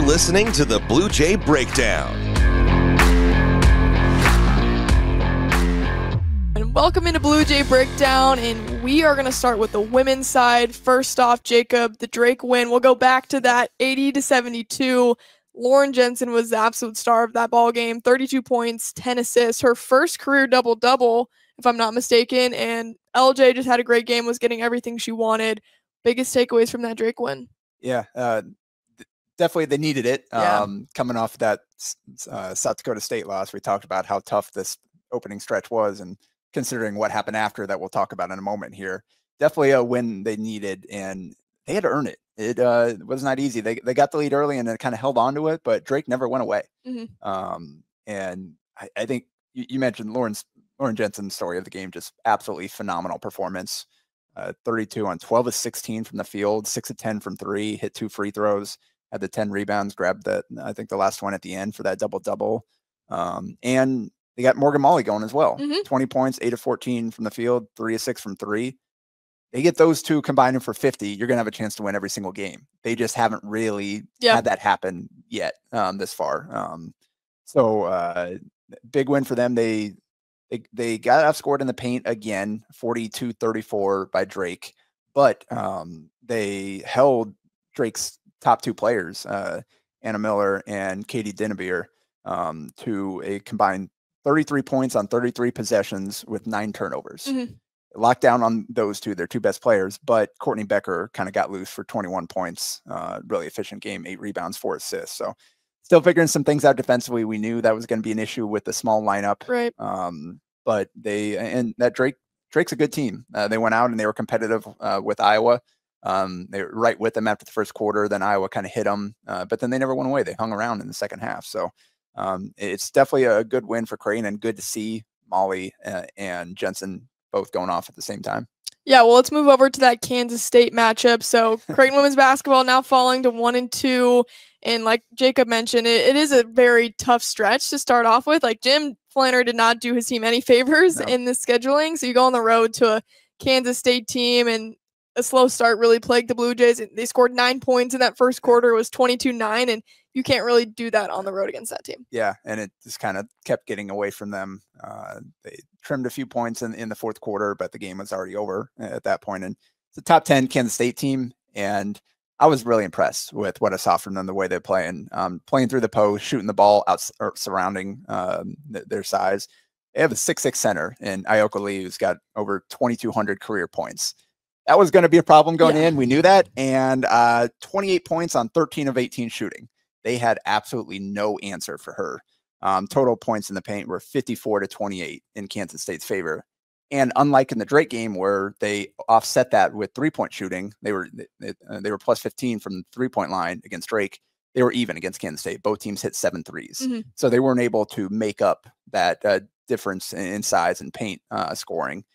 You're listening to the Blue Jay Breakdown. And welcome into Blue Jay Breakdown, and we are going to start with the women's side. First off, Jacob, the Drake win. We'll go back to that 80-72. Lauren Jensen was the absolute star of that ball game. 32 points, 10 assists. Her first career double-double, if I'm not mistaken. And LJ just had a great game, was getting everything she wanted. Biggest takeaways from that Drake win? Yeah, definitely they needed it. Yeah. Coming off that South Dakota State loss, we talked about how tough this opening stretch was, and considering what happened after that, we'll talk about in a moment here. Definitely a win they needed, and they had to earn it. It was not easy. They got the lead early and then kind of held on to it, but Drake never went away. Mm-hmm. And I think you mentioned Lauren Jensen's story of the game, just absolutely phenomenal performance. 32 on 12 of 16 from the field, 6 of 10 from three, hit 2 free throws, had the 10 rebounds, grabbed I think the last one at the end for that double-double. And they got Morgan Molly going as well. 20 points, 8 of 14 from the field, 3 of 6 from three. They get those two combining for 50, you're going to have a chance to win every single game. They just haven't really had that happen yet this far. So big win for them. They got outscored in the paint again, 42-34 by Drake, but they held Drake's top 2 players, Anna Miller and Katie Dinnebier, to a combined 33 points on 33 possessions with 9 turnovers. Locked down on those two, their 2 best players, but Courtney Becker kind of got loose for 21 points. Really efficient game, 8 rebounds, 4 assists. So still figuring some things out defensively. We knew that was going to be an issue with the small lineup. Right. But Drake's a good team. They went out and they were competitive with Iowa. They were right with them after the first quarter. Then Iowa kind of hit them, but then they never went away. They hung around in the second half. So it's definitely a good win for Creighton, and good to see Molly and Jensen both going off at the same time. Yeah, well, let's move over to that Kansas State matchup. So Creighton women's basketball now falling to 1-2. And like Jacob mentioned, it is a very tough stretch to start off with. Like, Jim Flanner did not do his team any favors in the scheduling. So you go on the road to a Kansas State team, and a slow start really plagued the Blue Jays. They scored 9 points in that first quarter. It was 22-9, and you can't really do that on the road against that team. Yeah, and it just kind of kept getting away from them. They trimmed a few points in the fourth quarter, but the game was already over at that point. And it's a top 10 Kansas State team, and I was really impressed with what I saw from them, the way they're playing through the post, shooting the ball out surrounding their size. They have a 6'6" center in Ioka Lee, who's got over 2,200 career points. That was going to be a problem going in. We knew that. And 28 points on 13 of 18 shooting. They had absolutely no answer for her. Total points in the paint were 54-28 in Kansas State's favor. And unlike in the Drake game, where they offset that with 3-point shooting, they were plus 15 from the 3-point line against Drake. They were even against Kansas State. Both teams hit 7 threes. So they weren't able to make up that difference in size and paint scoring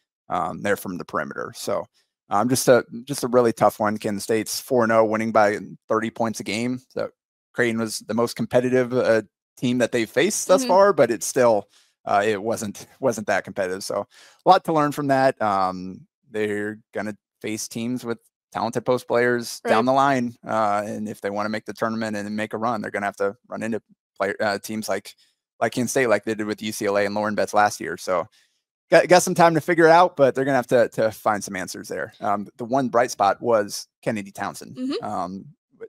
there from the perimeter. So just a really tough one. Kansas State's 4-0, winning by 30 points a game. So Creighton was the most competitive team that they've faced thus far, but it's still it wasn't that competitive. So a lot to learn from that. They're gonna face teams with talented post players down the line, and if they want to make the tournament and make a run, they're gonna have to run into teams like Kansas State, like they did with UCLA and Lauren Betts last year. So got some time to figure it out, but they're gonna have to find some answers there. The one bright spot was Kennedy Townsend.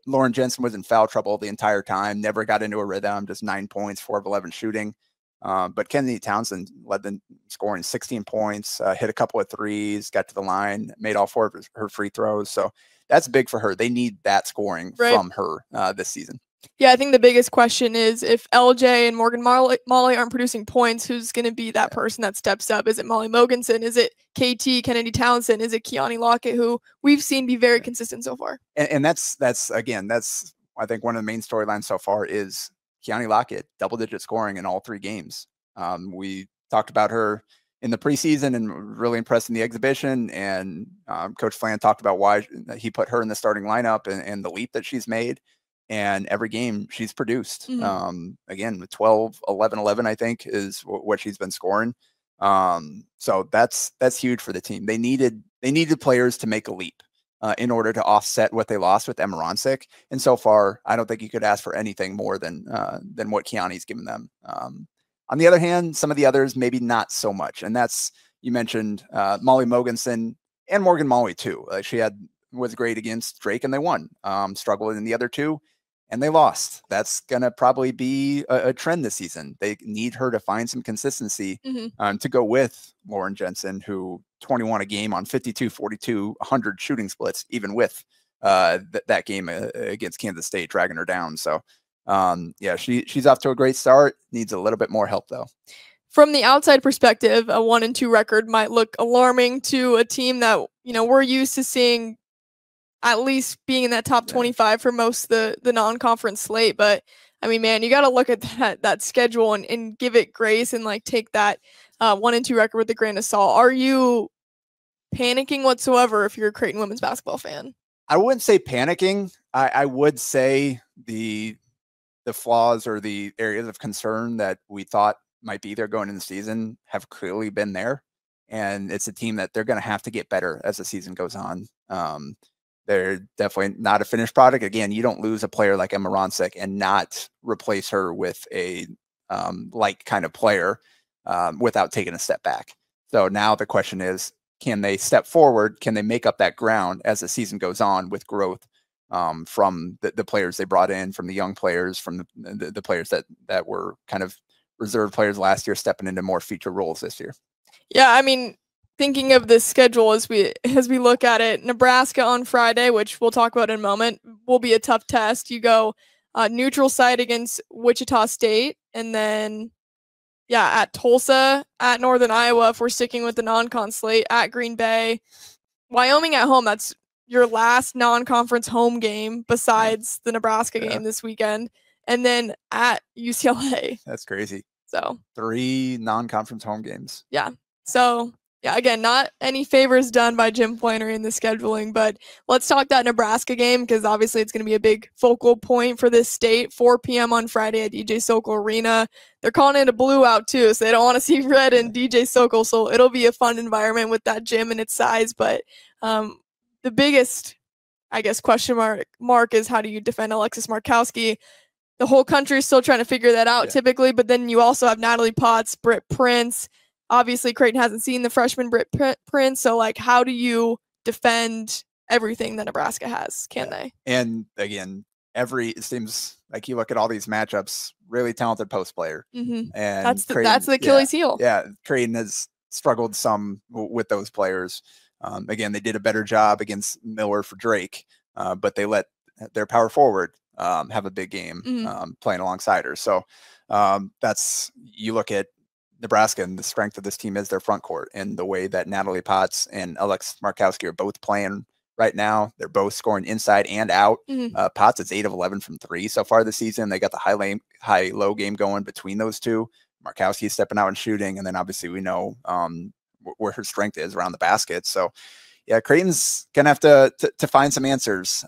Lauren Jensen was in foul trouble the entire time, never got into a rhythm, just 9 points, 4 of 11 shooting. But Kennedy Townsend led the scoring 16 points, hit a couple of threes, got to the line, made all 4 of her free throws. So that's big for her. They need that scoring from her this season. Yeah, I think the biggest question is, if LJ and Morgan Molly aren't producing points, who's going to be that person that steps up? Is it Molly Mogensen? Is it KT, Kennedy Townsend? Is it Keani Lockett, who we've seen be very consistent so far? And that's I think one of the main storylines so far is Keani Lockett, double-digit scoring in all 3 games. We talked about her in the preseason and really impressed in the exhibition. And Coach Flan talked about why he put her in the starting lineup and the leap that she's made. And every game she's produced. Again, with 12, 11, 11, I think is what she's been scoring. So that's huge for the team. They needed players to make a leap. in order to offset what they lost with Emarancic. And so far, I don't think you could ask for anything more than what Keani's given them. On the other hand, some of the others, maybe not so much. And that's, you mentioned Molly Mogensen and Morgan Molly too. She was great against Drake and they won. Struggled in the other two and they lost. That's going to probably be a trend this season. They need her to find some consistency to go with Lauren Jensen, who 21 a game on 52, 42, 100 shooting splits, even with that game against Kansas State, dragging her down. So yeah, she's off to a great start. Needs a little bit more help though. From the outside perspective, a 1-2 record might look alarming to a team that, we're used to seeing at least being in that top 25 for most of the non-conference slate. But I mean, man, you got to look at that schedule and give it grace and like take that 1-2 record with a grain of salt. Are you panicking whatsoever if you're a Creighton women's basketball fan? I wouldn't say panicking. I would say the flaws or the areas of concern that we thought might be there going into the season have clearly been there. And it's a team that they're going to have to get better as the season goes on. They're definitely not a finished product. Again, you don't lose a player like Emma Ronsick and not replace her with a like kind of player without taking a step back. So now the question is, can they step forward? Can they make up that ground as the season goes on with growth from the players they brought in, from the young players, from the players that were kind of reserve players last year, stepping into more feature roles this year? Yeah, I mean, thinking of the schedule as we look at it, Nebraska on Friday, which we'll talk about in a moment, will be a tough test. You go neutral site against Wichita State, and then at Tulsa, at Northern Iowa, if we're sticking with the non-con slate, at Green Bay, Wyoming at home. That's your last non-conference home game besides the Nebraska game this weekend, and then at UCLA. That's crazy. So 3 non-conference home games. Yeah. So again, not any favors done by Jim Flannery in the scheduling, but let's talk that Nebraska game because obviously it's going to be a big focal point for this state. 4 p.m. on Friday at DJ Sokol Arena. They're calling it a blue out too, so they don't want to see red in DJ Sokol. So it'll be a fun environment with that gym and its size. But the biggest, I guess, question mark is how do you defend Alexis Markowski? The whole country is still trying to figure that out typically, but then you also have Natalie Potts, Britt Prince. Obviously, Creighton hasn't seen the freshman Britt Prince, so like, how do you defend everything that Nebraska has? Can they? And again, it seems like you look at all these matchups, really talented post player, and that's the Achilles heel. Yeah, Creighton has struggled some with those players. Again, they did a better job against Miller for Drake, but they let their power forward have a big game playing alongside her. So that's, you look at Nebraska and the strength of this team is their front court and the way that Natalie Potts and Alexis Markowski are both playing right now. They're both scoring inside and out. Potts is 8 of 11 from 3 so far this season. They got the high-low game going between those two. Markowski is stepping out and shooting. And then obviously we know where her strength is around the basket. So yeah, Creighton's going to have to find some answers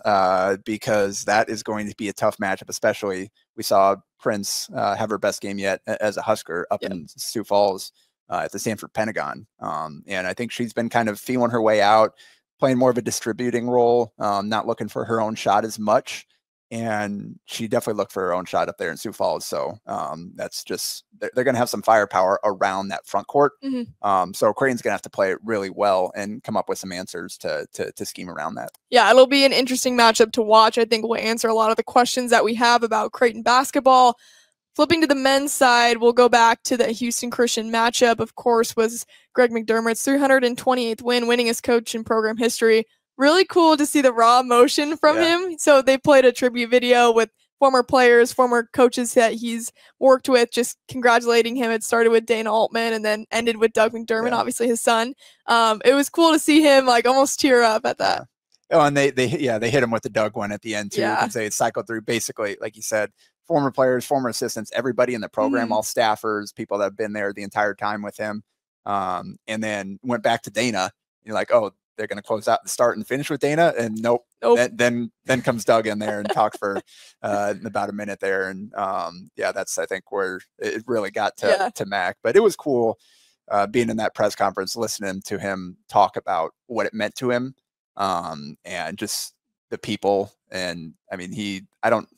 because that is going to be a tough matchup, especially we saw Prince have her best game yet as a Husker up in Sioux Falls at the Sanford Pentagon. And I think she's been kind of feeling her way out, playing more of a distributing role, not looking for her own shot as much. And she definitely looked for her own shot up there in Sioux Falls. So that's just, they're going to have some firepower around that front court. So Creighton's going to have to play it really well and come up with some answers to scheme around that. Yeah, it'll be an interesting matchup to watch. I think we'll answer a lot of the questions that we have about Creighton basketball. Flipping to the men's side, we'll go back to the Houston Christian matchup, of course, was Greg McDermott's 328th win, winningest coach in program history. Really cool to see the raw emotion from him. So they played a tribute video with former players, former coaches that he's worked with, just congratulating him. It started with Dana Altman and then ended with Doug McDermott, obviously his son. It was cool to see him like almost tear up at that. Oh, and they hit him with the Doug one at the end too. Because they cycled through basically, like you said, former players, former assistants, everybody in the program, all staffers, people that have been there the entire time with him. And then went back to Dana. You're like, oh, they're going to close out the start and finish with Dana, and nope. Then comes Doug in there and talks for about a minute there, and that's I think where it really got to Mac. But it was cool being in that press conference, listening to him talk about what it meant to him and just the people. And I mean, I don't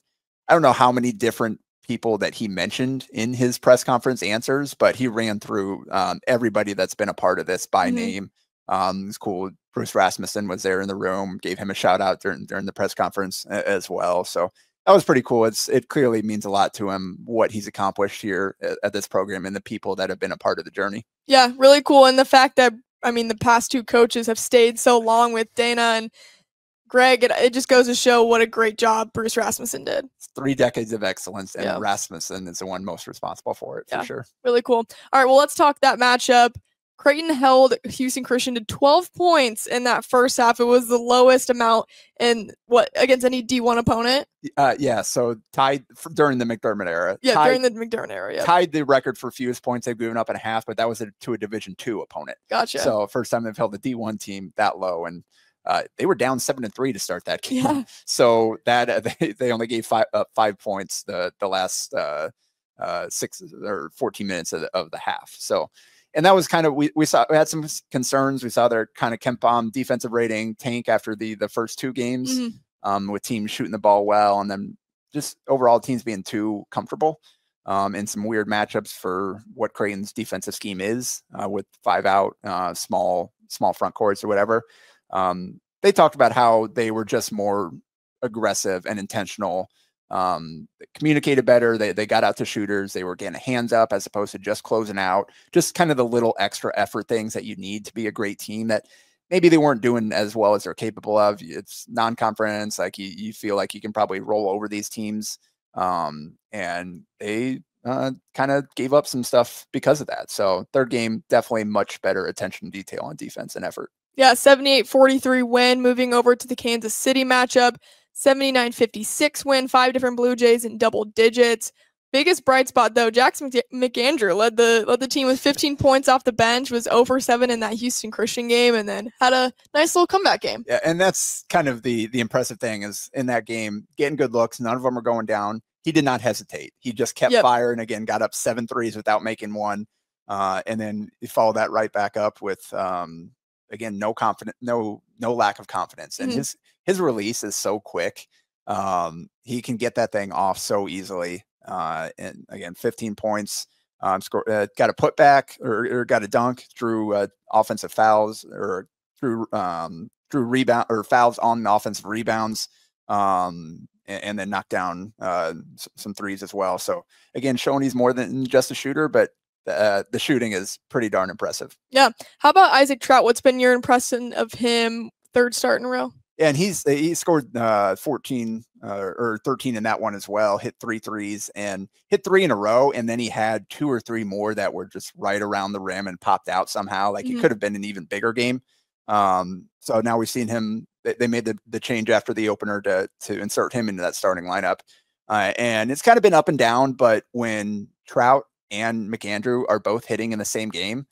know how many different people that he mentioned in his press conference answers, but he ran through everybody that's been a part of this by name. It's cool. Bruce Rasmussen was there in the room, gave him a shout out during the press conference as well. So that was pretty cool. It clearly means a lot to him what he's accomplished here at this program and the people that have been a part of the journey. Yeah, really cool. And the fact that, I mean, the past two coaches have stayed so long with Dana and Greg, it just goes to show what a great job Bruce Rasmussen did. It's 3 decades of excellence, and Rasmussen is the one most responsible for it, for sure. Really cool. All right, well, let's talk that matchup. Creighton held Houston Christian to 12 points in that first half. It was the lowest amount against any D1 opponent. So tied during the McDermott era. During the McDermott era. Tied the record for fewest points they've given up in a half, but that was to a Division II opponent. Gotcha. So first time they've held the D1 team that low, and they were down 7-3 to start that game. Yeah. So that they only gave 5 points the last 6 or 14 minutes of the half. So, and that was kind of, we had some concerns. We saw their kind of KenPom defensive rating tank after the first 2 games, with teams shooting the ball well, and then just overall teams being too comfortable, in some weird matchups for what Creighton's defensive scheme is, with 5 out, small front courts or whatever. They talked about how they were just more aggressive and intentional, communicated better. They got out to shooters. They were getting hands up as opposed to just closing out, just kind of the little extra effort things that you need to be a great team that maybe they weren't doing as well as they're capable of. It's non-conference. Like you feel like you can probably roll over these teams. And they kind of gave up some stuff because of that. So third game, definitely much better attention to detail on defense and effort. Yeah, 78-43 win. Moving over to the Kansas City matchup, 79-56 win. 5 different Blue Jays in double digits. Biggest bright spot though, Jackson McAndrew led the team with 15 points off the bench. Was 0 for 7 in that Houston Christian game, and then had a nice little comeback game. Yeah, and that's kind of the impressive thing is in that game, getting good looks. None of them are going down. He did not hesitate. He just kept firing. Again, got up 7 threes without making one, and then he followed that right back up with again, no lack of confidence. And his release is so quick. He can get that thing off so easily. And again, 15 points, got a putback or got a dunk, drew offensive fouls or drew rebound or fouls on the offensive rebounds. And then knocked down some threes as well. So again, showing he's more than just a shooter, but the shooting is pretty darn impressive. Yeah. How about Isaac Trout? What's been your impression of him? Third start in a row. Yeah, and he scored 14 or 13 in that one as well. Hit 3 threes and hit 3 in a row, and then he had 2 or 3 more that were just right around the rim and popped out somehow. Like it could have been an even bigger game. So now we've seen him. They made the change after the opener to insert him into that starting lineup, and it's kind of been up and down. But when Trout and McAndrew are both hitting in the same game,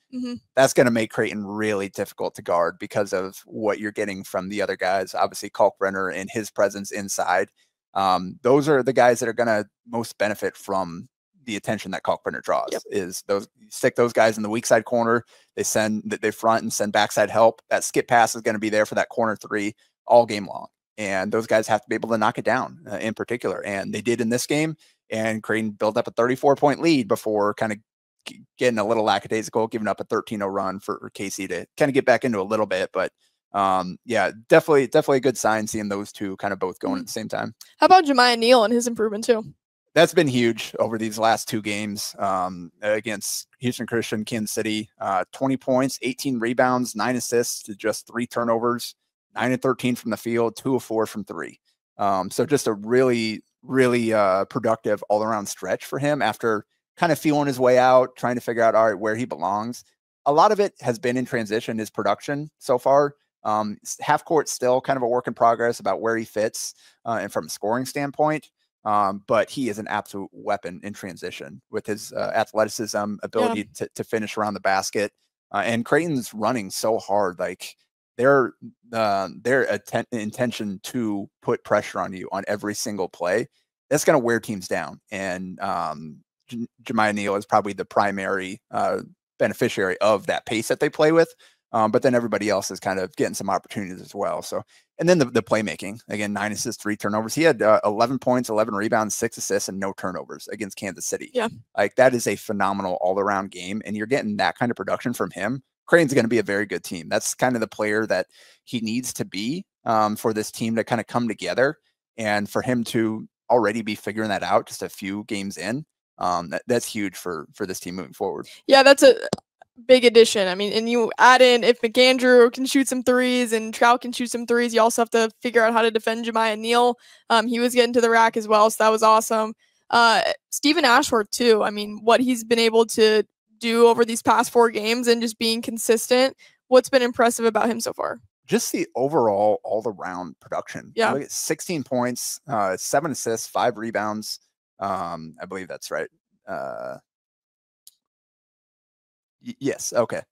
that's going to make Creighton really difficult to guard because of what you're getting from the other guys. Obviously, Kalkbrenner and his presence inside. Those are the guys that are going to most benefit from the attention that Kalkbrenner draws. Is those stick those guys in the weak side corner. They front and send backside help. That skip pass is going to be there for that corner 3 all game long. And those guys have to be able to knock it down in particular. And they did in this game. And Creighton built up a 34-point lead before kind of getting a little lackadaisical, giving up a 13-0 run for Casey to kind of get back into a little bit. But yeah, definitely a good sign seeing those two kind of both going at the same time. How about Jemiah Neal and his improvement too? That's been huge over these last 2 games against Houston Christian, Kansas City. 20 points, 18 rebounds, 9 assists to just 3 turnovers, 9 of 13 from the field, 2 of 4 from 3. So just a really productive all-around stretch for him after kind of feeling his way out, trying to figure out, all right, where he belongs. A lot of it has been in transition, his production so far. Half court still kind of a work in progress about where he fits and from a scoring standpoint. But he is an absolute weapon in transition with his athleticism, ability to finish around the basket. And Creighton's running so hard, like their intention to put pressure on you on every single play, that's going to wear teams down. And Jemiah Neal is probably the primary beneficiary of that pace that they play with. But then everybody else is kind of getting some opportunities as well. So, and then the playmaking, again, 9 assists, 3 turnovers. He had 11 points, 11 rebounds, 6 assists, and no turnovers against Kansas City. Yeah. Like, that is a phenomenal all-around game, and you're getting that kind of production from him. Creighton's going to be a very good team. That's kind of the player that he needs to be for this team to kind of come together, and for him to already be figuring that out just a few games in. That's huge for this team moving forward. Yeah, that's a big addition. I mean, and you add in if McAndrew can shoot some threes and Trout can shoot some threes, you also have to figure out how to defend Jemiah Neal. He was getting to the rack as well, so that was awesome. Stephen Ashworth too. I mean, what he's been able to do over these past 4 games and just being consistent. What's been impressive about him so far? Just the overall all-around production. Yeah. Look at 16 points, 7 assists, 5 rebounds. I believe that's right. Yes. Okay.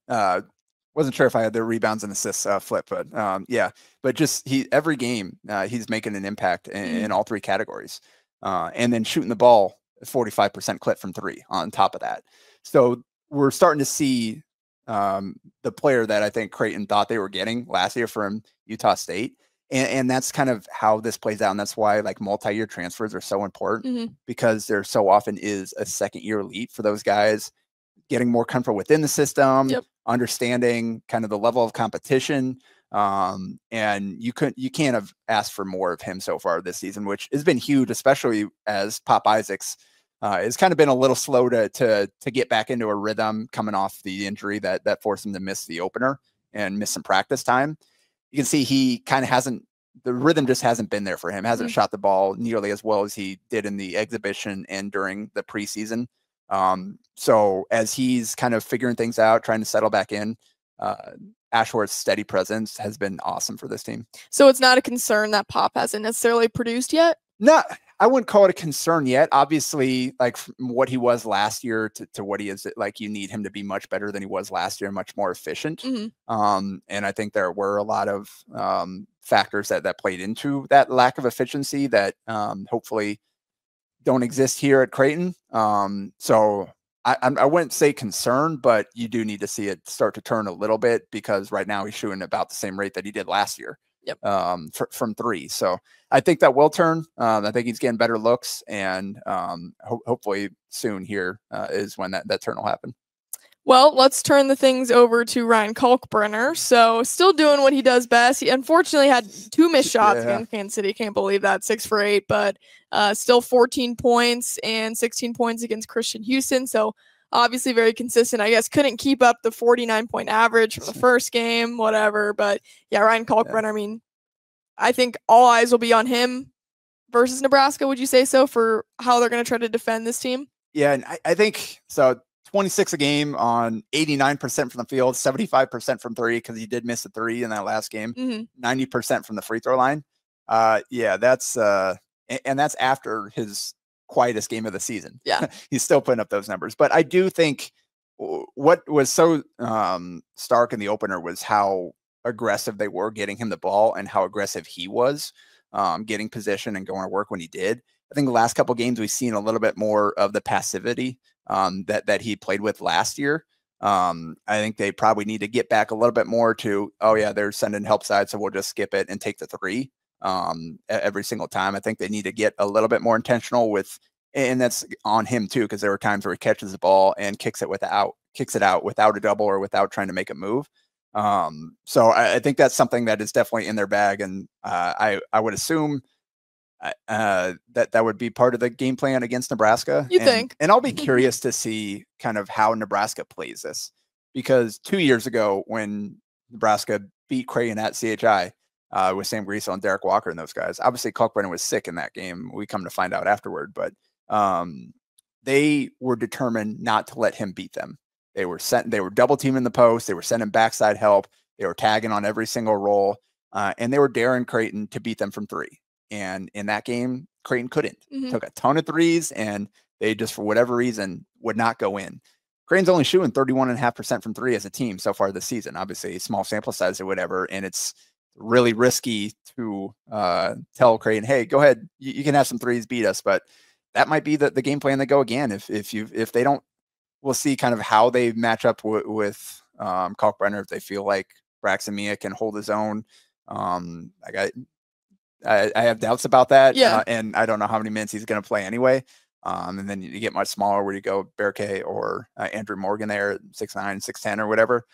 Wasn't sure if I had the rebounds and assists flip, but yeah. But just every game he's making an impact in all 3 categories, and then shooting the ball 45% clip from 3 on top of that. So we're starting to see the player that I think Creighton thought they were getting last year from Utah State. And that's kind of how this plays out. And that's why like multi-year transfers are so important, because there so often is a second-year leap for those guys, getting more comfortable within the system, understanding kind of the level of competition. And you can't have asked for more of him so far this season, which has been huge, especially as Pop Isaacs has kind of been a little slow to get back into a rhythm coming off the injury that forced him to miss the opener and miss some practice time. You can see he kind of the rhythm just hasn't been there for him. Hasn't shot the ball nearly as well as he did in the exhibition and during the preseason. So as he's kind of figuring things out, trying to settle back in, Ashworth's steady presence has been awesome for this team. So it's not a concern that Pop hasn't necessarily produced yet? No, I wouldn't call it a concern yet. Obviously, like from what he was last year to what he is, like you need him to be much better than he was last year, much more efficient. And I think there were a lot of factors that played into that lack of efficiency that hopefully don't exist here at Creighton. So I wouldn't say concerned, but you do need to see it start to turn a little bit, because right now he's shooting about the same rate that he did last year. From 3. So I think that will turn. I think he's getting better looks, and hopefully soon here is when that turn will happen. Well, let's turn the things over to Ryan Kalkbrenner. So still doing what he does best. He unfortunately had 2 missed shots against Kansas City. Can't believe that. 6 for 8, but still 14 points and 16 points against Christian Houston. So obviously very consistent. I guess couldn't keep up the 49-point average from the first game, whatever. But yeah, Ryan Kalkbrenner, I mean, I think all eyes will be on him versus Nebraska. Would you say so, for how they're going to try to defend this team? Yeah, and I think so. 26 a game on 89% from the field, 75% from 3, because he did miss a 3 in that last game, 90% from the free throw line. Yeah, that's and that's after his quietest game of the season. Yeah. He's still putting up those numbers. But I do think what was so stark in the opener was how aggressive they were getting him the ball, and how aggressive he was getting position and going to work when he did. I think the last couple of games we've seen a little bit more of the passivity that he played with last year. I think they probably need to get back a little bit more to, oh yeah, they're sending help side, so we'll just skip it and take the 3 every single time. I think they need to get a little bit more intentional with, and that's on him too, because there were times where he catches the ball and kicks it out without a double or without trying to make a move. So I think that's something that is definitely in their bag, and I would assume that would be part of the game plan against Nebraska. You think? And I'll be curious to see kind of how Nebraska plays this, because 2 years ago when Nebraska beat Creighton at CHI with Sam Griesel and Derek Walker and those guys, obviously Kalkbrenner was sick in that game. We come to find out afterward, but they were determined not to let him beat them. They were double teaming the post. They were sending backside help. They were tagging on every single roll, and they were daring Creighton to beat them from 3. And in that game, Creighton couldn't. Took a ton of 3s, and they just, for whatever reason, would not go in. Creighton's only shooting 31.5% from 3 as a team so far this season. Obviously, small sample size or whatever, and it's really risky to tell Creighton, hey, go ahead, you can have some 3s, beat us. But that might be the game plan they go again. If they don't, we'll see kind of how they match up with Kalkbrenner if they feel like Braxton Mia can hold his own. I have doubts about that. Yeah. And I don't know how many minutes he's going to play anyway. And then you get much smaller where you go Berke or Andrew Morgan there at 6'9", 6'10", or whatever.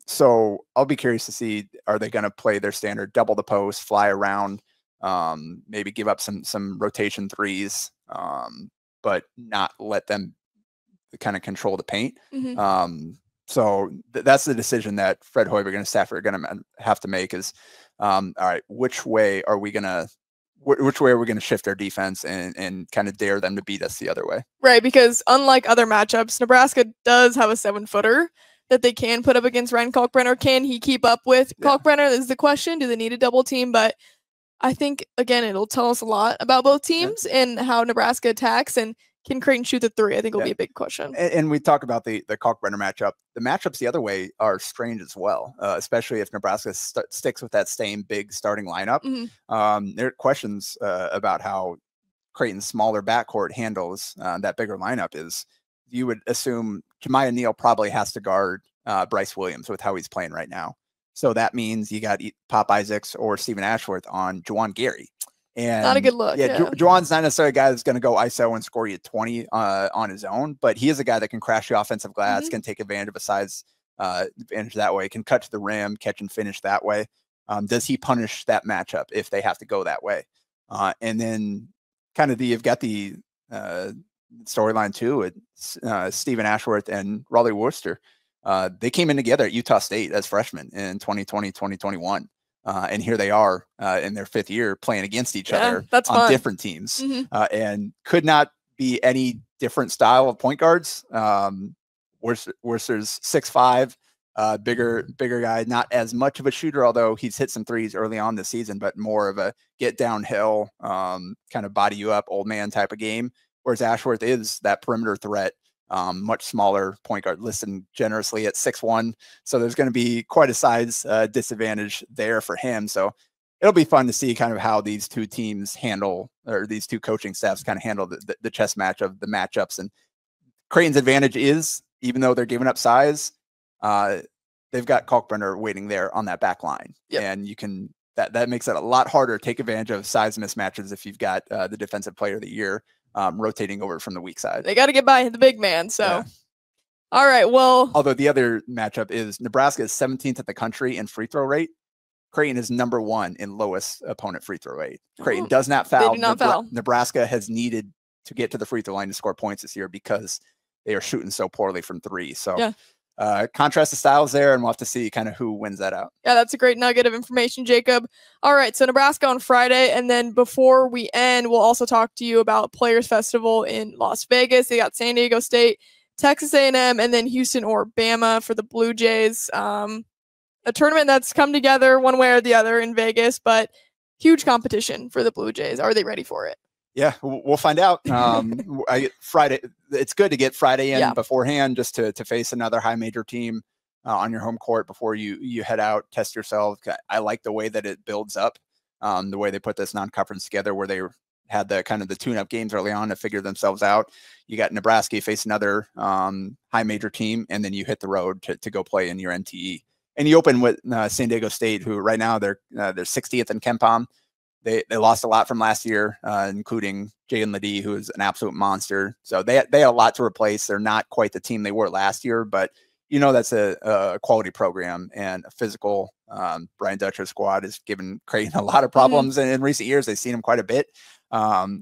So I'll be curious to see, are they going to play their standard double the post, fly around, maybe give up some rotation threes, but not let them kind of control the paint. So that's the decision that Fred Hoiberg and staff are going to have to make is, all right, which way are we going to shift our defense and kind of dare them to beat us the other way? Right, because unlike other matchups, Nebraska does have a 7-footer that they can put up against Ryan Kalkbrenner. Can he keep up with Kalkbrenner is the question. Do they need a double team? But I think, again, it'll tell us a lot about both teams and how Nebraska attacks, and can Creighton shoot the three? I think will be a big question. And we talk about the Kalkbrenner matchup. The matchups the other way are strange as well, especially if Nebraska sticks with that same big starting lineup. There are questions about how Creighton's smaller backcourt handles that bigger lineup. Is you would assume Jemiah Neal probably has to guard Bryce Williams with how he's playing right now. So that means you got Pop Isaacs or Stephen Ashworth on Juwan Gary. And not a good look. Juwan's not necessarily a guy that's going to go ISO and score you 20 on his own, but he is a guy that can crash the offensive glass, can take advantage of a size advantage that way, can cut to the rim, catch and finish that way. Does he punish that matchup if they have to go that way? And then kind of you've got the storyline too with Stephen Ashworth and Raleigh Worcester. They came in together at Utah State as freshmen in 2020, 2021. And here they are in their 5th year playing against each other on different teams, and could not be any different style of point guards. Worcester's 6'5", bigger guy, not as much of a shooter, although he's hit some threes early on this season, but more of a get downhill, kind of body you up, old man type of game. Whereas Ashworth is that perimeter threat. Much smaller point guard, listed generously at 6'1". So there's going to be quite a size disadvantage there for him. So it'll be fun to see kind of how these two teams handle, or these two coaching staffs kind of handle the chess match of the matchups. And Creighton's advantage is, even though they're giving up size, they've got Kalkbrenner waiting there on that back line. And you can, that makes it a lot harder to take advantage of size mismatches if you've got the defensive player of the year rotating over from the weak side. They got to get by the big man. So, all right. Well, although the other matchup is Nebraska is 17th at the country in free throw rate. Creighton is number 1 in lowest opponent free throw rate. Creighton does not foul. They do not foul. Nebraska has needed to get to the free throw line to score points this year because they are shooting so poorly from 3. So contrast the styles there, and we'll have to see kind of who wins that out. Yeah, that's a great nugget of information, Jacob. All right, so Nebraska on Friday, and then before we end, we'll also talk to you about Players Festival in Las Vegas. They got San Diego State, Texas A&M, and then Houston or Bama for the Blue Jays. A tournament that's come together one way or the other in Vegas, but huge competition for the Blue Jays. Are they ready for it? Yeah, we'll find out. Friday, it's good to get Friday in beforehand, just to face another high major team on your home court before you head out, test yourself. I like the way that it builds up, the way they put this non-conference together, where they had the kind of the tune-up games early on to figure themselves out. You got Nebraska, you face another high major team, and then you hit the road to go play in your NTE. And you open with San Diego State, who right now they're 60th in KenPom. They lost a lot from last year, including Jaden Ledee, who is an absolute monster. So they had a lot to replace. They're not quite the team they were last year, but that's a quality program and a physical. Brian Dutcher's squad has given Creighton a lot of problems in recent years. They've seen him quite a bit.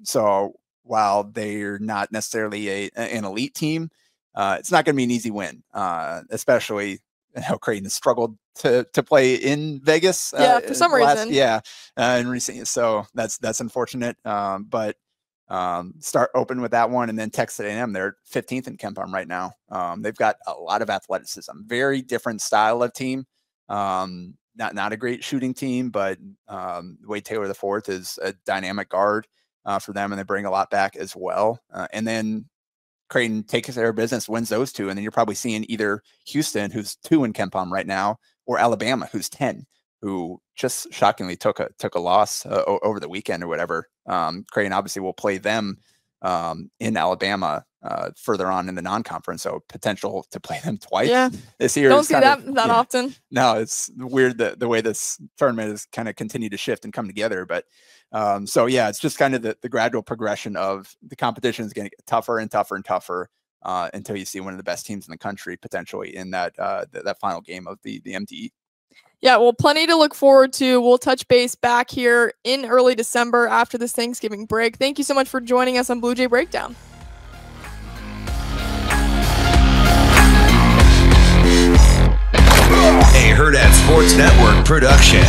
So while they're not necessarily an elite team, it's not going to be an easy win, especially how Creighton has struggled to play in Vegas. For some reason. In recent years. So that's unfortunate. But start open with that one, and then Texas A&M, they're 15th in KenPom right now. They've got a lot of athleticism, very different style of team. Not a great shooting team, but Wade Taylor IV is a dynamic guard for them, and they bring a lot back as well. And then Creighton takes their business, wins those two, and then you're probably seeing either Houston, who's 2 in KenPom right now, or Alabama, who's 10, who just shockingly took a loss over the weekend or whatever. Creighton obviously will play them in Alabama further on in the non-conference. So potential to play them twice this year. Don't see that often. No, it's weird the way this tournament has kind of continued to shift and come together. But so yeah, it's just kind of the gradual progression of the competition is going to get tougher and tougher and tougher until you see one of the best teams in the country potentially in that final game of the MTE. Yeah, well, plenty to look forward to. We'll touch base back here in early December after this Thanksgiving break. Thank you so much for joining us on Blue Jay Breakdown. A Hurrdat Sports Network production.